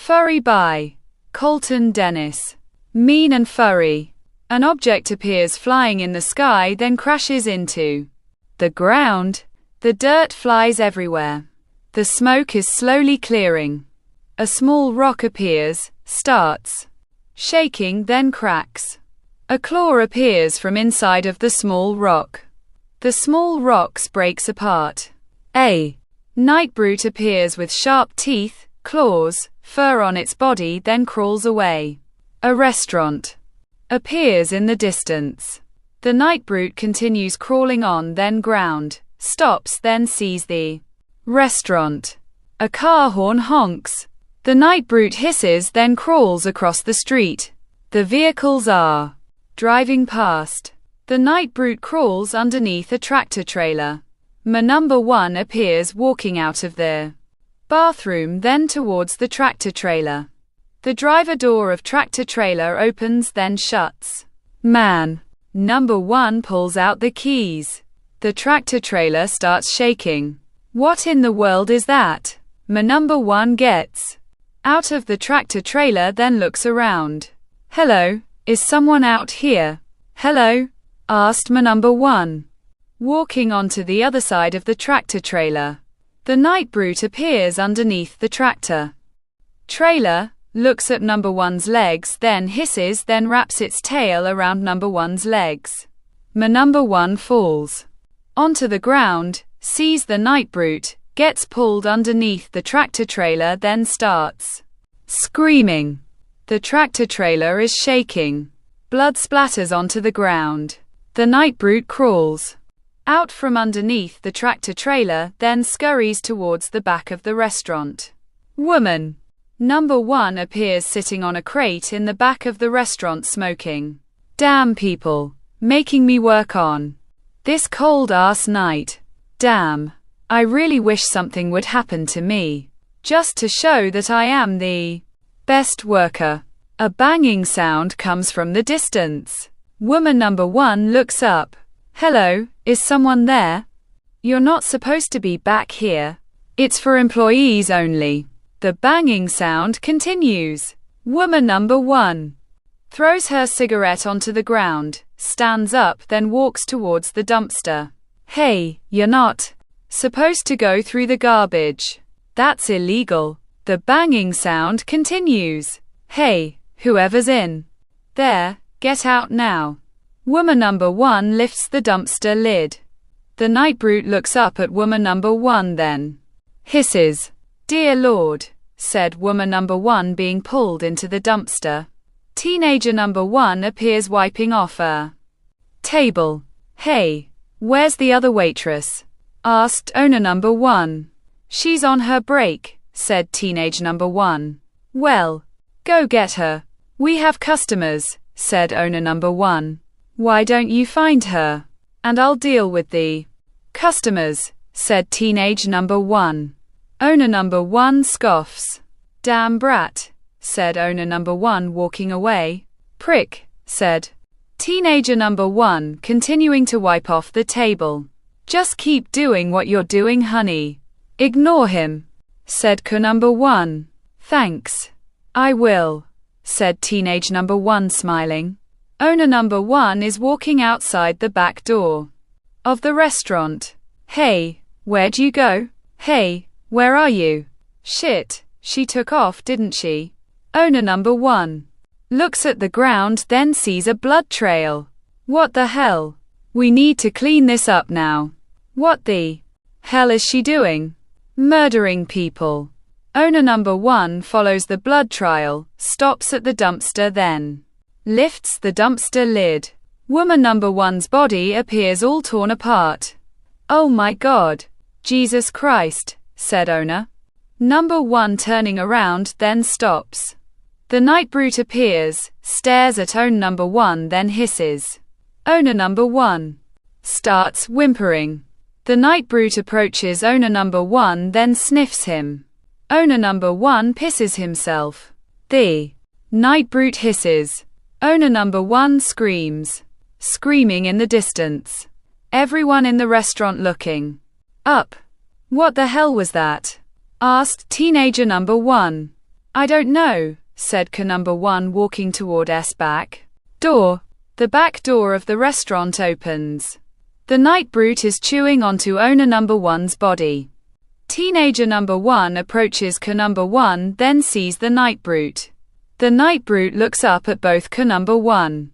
Furry by Colton. Mean and furry. An object appears flying in the sky, then crashes into the ground. The dirt flies everywhere. The smoke is slowly clearing. A small rock appears, starts shaking, then cracks. A claw appears from inside of the small rock. The small rocks breaks apart. A night brute appears with sharp teeth, claws, fur on its body, then crawls away. A restaurant appears in the distance. The night brute continues crawling on, then ground, stops, then sees the restaurant. A car horn honks. The night brute hisses, then crawls across the street. The vehicles are driving past. The night brute crawls underneath a tractor trailer. Number 1 appears walking out of the bathroom, then towards the tractor trailer. The driver door of tractor trailer opens, then shuts. Number 1 pulls out the keys. The tractor trailer starts shaking. What in the world is that? Number 1 gets out of the tractor trailer, then looks around. Hello, is someone out here? Hello? Asked Number 1. Walking onto the other side of the tractor trailer. The night brute appears underneath the tractor trailer, looks at Number 1's legs, then hisses, then wraps its tail around Number 1's legs. Number 1 falls onto the ground, sees the night brute, gets pulled underneath the tractor trailer, then starts screaming. The tractor trailer is shaking. Blood splatters onto the ground. The night brute crawls out from underneath the tractor trailer, then scurries towards the back of the restaurant. Woman. Number 1 appears sitting on a crate in the back of the restaurant smoking. Damn people. Making me work on this cold-ass night. Damn. I really wish something would happen to me. Just to show that I am the best worker. A banging sound comes from the distance. Woman Number 1 looks up. Hello, is someone there? You're not supposed to be back here. It's for employees only. The banging sound continues. Woman Number 1 throws her cigarette onto the ground, stands up, then walks towards the dumpster. Hey, you're not supposed to go through the garbage. That's illegal. The banging sound continues. Hey, whoever's in there, get out now. Woman Number 1 lifts the dumpster lid. The night brute looks up at Woman Number 1, then hisses. Dear Lord, said Woman Number 1, being pulled into the dumpster. Teenager Number 1 appears wiping off a table. Hey, where's the other waitress? Asked owner Number 1. She's on her break, said teenage Number 1. Well, go get her. We have customers, said owner Number 1. Why don't you find her? And I'll deal with the customers, said teenage Number 1. Owner Number 1 scoffs. Damn brat, said owner Number 1, walking away. Prick, said teenager Number 1, continuing to wipe off the table. Just keep doing what you're doing, honey. Ignore him, said Number 1. Thanks. I will, said teenage Number 1, smiling. Owner Number 1 is walking outside the back door of the restaurant. Hey, where'd you go? Hey, where are you? Shit, she took off, didn't she? Owner Number 1 looks at the ground, then sees a blood trail. What the hell? We need to clean this up now. What the hell is she doing? Murdering people. Owner Number 1 follows the blood trail, stops at the dumpster, then lifts the dumpster lid. Woman Number 1's body appears all torn apart. Oh my God. Jesus Christ, said owner Number 1, turning around, then stops. The night brute appears, stares at owner Number 1, then hisses. Owner Number 1 starts whimpering. The night brute approaches owner Number 1, then sniffs him. Owner Number 1 pisses himself. The night brute hisses. Owner Number 1 screams. Screaming in the distance. Everyone in the restaurant looking up. What the hell was that? Asked teenager Number 1. I don't know, said K number 1 walking toward S back door. The back door of the restaurant opens. The night brute is chewing onto owner number 1's body. Teenager number 1 approaches K number 1, then sees the night brute. The night brute looks up at both K number 1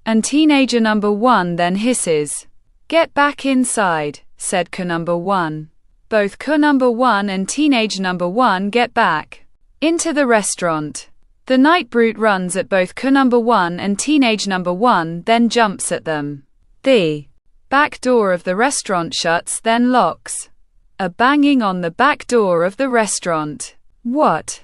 and teenager number 1, then hisses. Get back inside, said K number 1. Both K number 1 and teenage number 1 get back into the restaurant. The night brute runs at both K number 1 and teenage number 1, then jumps at them. The back door of the restaurant shuts, then locks. A banging on the back door of the restaurant. What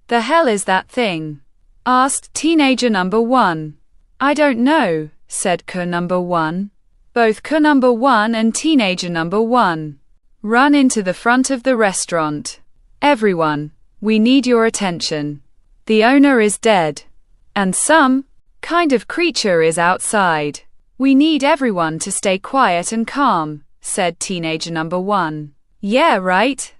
the hell is that thing? Asked teenager number 1. I don't know, said K number 1. Both K number 1 and teenager number 1 run into the front of the restaurant. Everyone, we need your attention. The owner is dead. And some kind of creature is outside. We need everyone to stay quiet and calm, said teenager number 1. Yeah, right?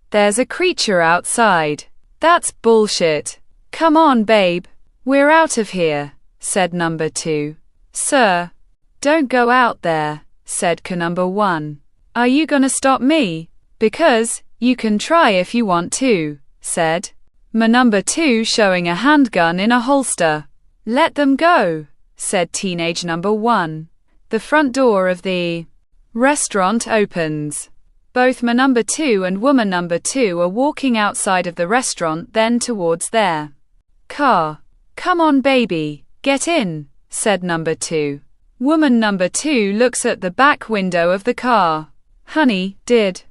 There's a creature outside. That's bullshit. Come on, babe. We're out of here, said number 2. Sir, don't go out there, said K number 1. Are you gonna stop me? Because you can try if you want to, said number 2, showing a handgun in a holster. Let them go, said teenage number 1. The front door of the restaurant opens. Both number 2 and woman number 2 are walking outside of the restaurant, then towards their car. Come on, baby, get in, said number 2. Woman number 2 looks at the back window of the car. Honey, did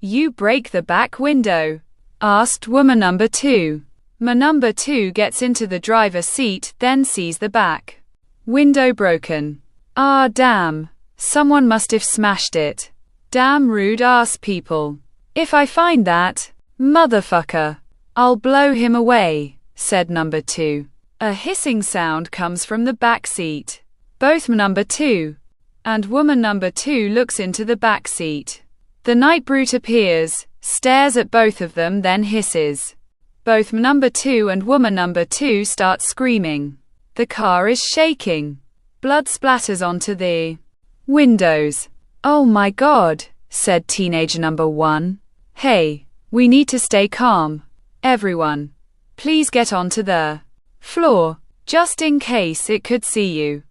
you break the back window? Asked woman number 2. Number 2 gets into the driver's seat, then sees the back window broken. Ah, damn. Someone must have smashed it. Damn rude ass people. If I find that motherfucker, I'll blow him away, said number 2. A hissing sound comes from the back seat. Both number 2 and woman number 2 looks into the back seat. The night brute appears, stares at both of them, then hisses. Both number 2 and woman number 2 start screaming. The car is shaking. Blood splatters onto the windows. Oh my God, said teenager number 1. Hey, we need to stay calm. Everyone, please get onto the floor, just in case it could see you.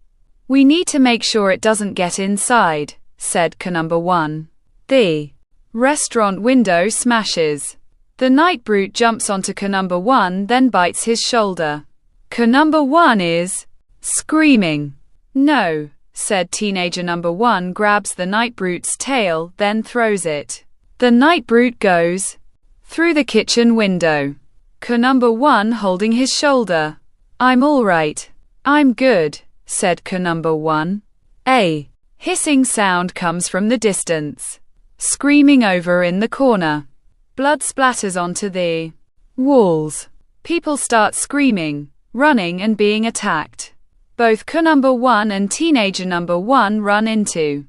We need to make sure it doesn't get inside, said K number 1. The restaurant window smashes. The night brute jumps onto K number 1, then bites his shoulder. K number 1 is screaming. No, said teenager number 1, grabs the night brute's tail, then throws it. The night brute goes through the kitchen window. K number 1 holding his shoulder. I'm all right. I'm good, said K number 1. A hissing sound comes from the distance. Screaming over in the corner. Blood splatters onto the walls. People start screaming, running and being attacked. Both K number 1 and teenager number 1 run into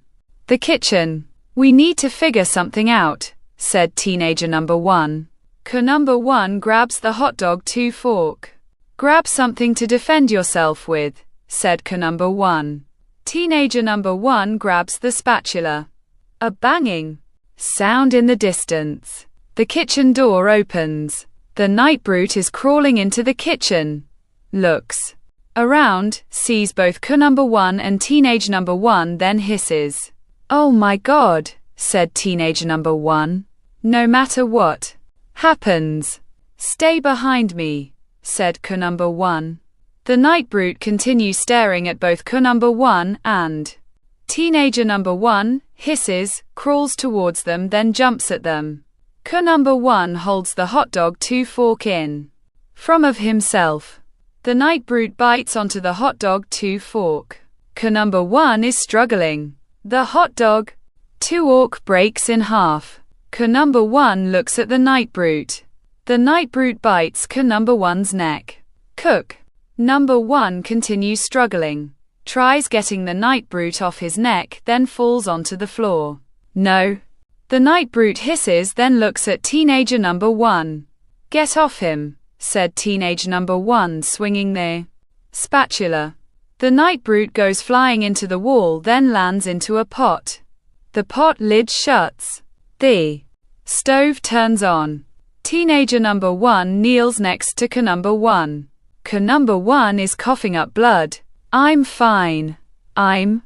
the kitchen. We need to figure something out, said teenager number 1. K number 1 grabs the hot dog 2 fork. Grab something to defend yourself with, said K number 1. Teenager number 1 grabs the spatula. A banging sound in the distance. The kitchen door opens. The night brute is crawling into the kitchen. Looks around, sees both K number 1 and teenage number 1, then hisses. Oh my God, said teenager number 1. No matter what happens, stay behind me, said K number 1. The night brute continues staring at both K number 1 and teenager number 1, hisses, crawls towards them, then jumps at them. K number 1 holds the hot dog 2 fork in from of himself. The night brute bites onto the hot dog 2 fork. K number 1 is struggling. The hot dog 2 fork breaks in half. K number 1 looks at the night brute. The night brute bites K number 1's neck. Cook number 1 continues struggling. Tries getting the night brute off his neck, then falls onto the floor. No. The night brute hisses, then looks at teenager number 1. Get off him, said teenager number 1, swinging the spatula. The night brute goes flying into the wall, then lands into a pot. The pot lid shuts. The stove turns on. Teenager number 1 kneels next to number 1. Number 1 is coughing up blood. I'm fine. I'm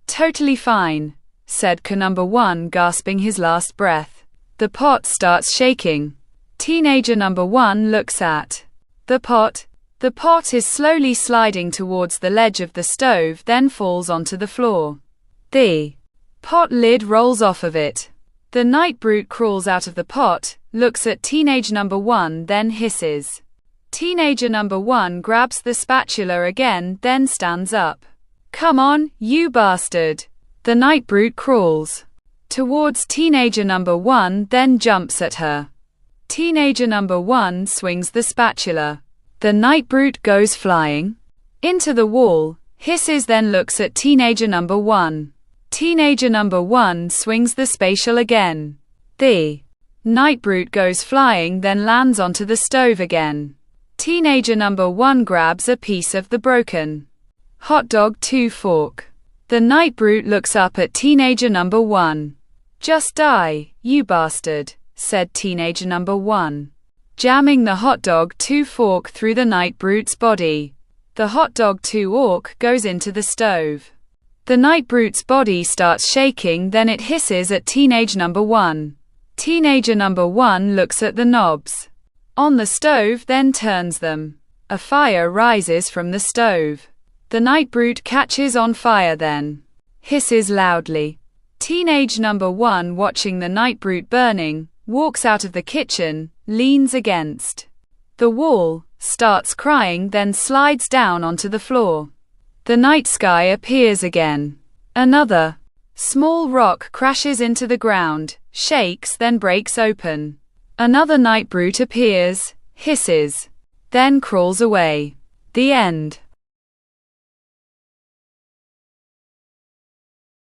totally fine, said number 1, gasping his last breath. The pot starts shaking. Teenager number 1 looks at the pot. The pot is slowly sliding towards the ledge of the stove, then falls onto the floor. The pot lid rolls off of it. The night brute crawls out of the pot, looks at teenager number 1, then hisses. Teenager number 1 grabs the spatula again, then stands up. Come on, you bastard. The night brute crawls towards teenager number 1, then jumps at her. Teenager number 1 swings the spatula. The night brute goes flying into the wall, hisses, then looks at teenager number 1. Teenager number 1 swings the spatula again. The night brute goes flying, then lands onto the stove again. Teenager number 1 grabs a piece of the broken hot dog 2 fork. The night brute looks up at teenager number 1. Just die, you bastard, said teenager number 1, jamming the hot dog 2 fork through the night brute's body. The hot dog 2 fork goes into the stove. The night brute's body starts shaking, then it hisses at teenage number 1. Teenager number 1 looks at the knobs on the stove, then turns them. A fire rises from the stove. The night brute catches on fire, then hisses loudly. Teenage number 1, watching the night brute burning, walks out of the kitchen, leans against the wall, starts crying, then slides down onto the floor. The night sky appears again. Another small rock crashes into the ground, shakes, then breaks open. Another night brute appears, hisses, then crawls away. The end.